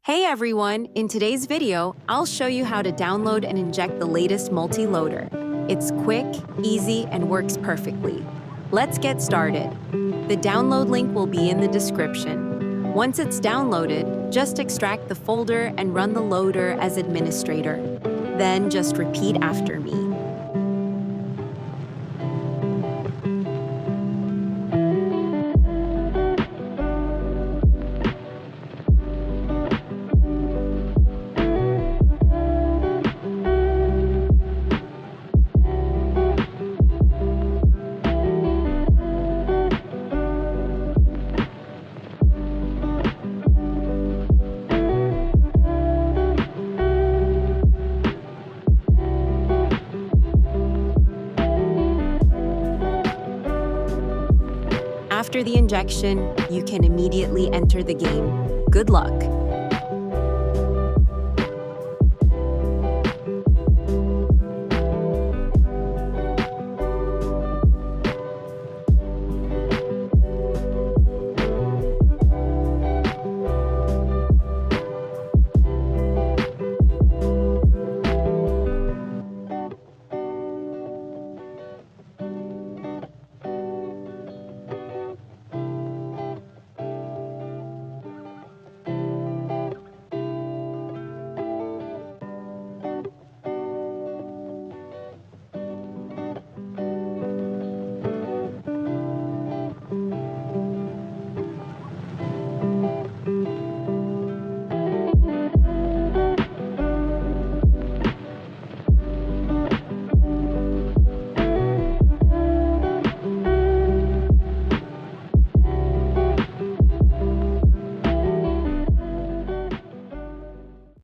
Hey everyone! In today's video, I'll show you how to download and inject the latest multi-loader. It's quick, easy, and works perfectly. Let's get started. The download link will be in the description. Once it's downloaded, just extract the folder and run the loader as administrator. Then just repeat after me. After the injection, you can immediately enter the game. Good luck!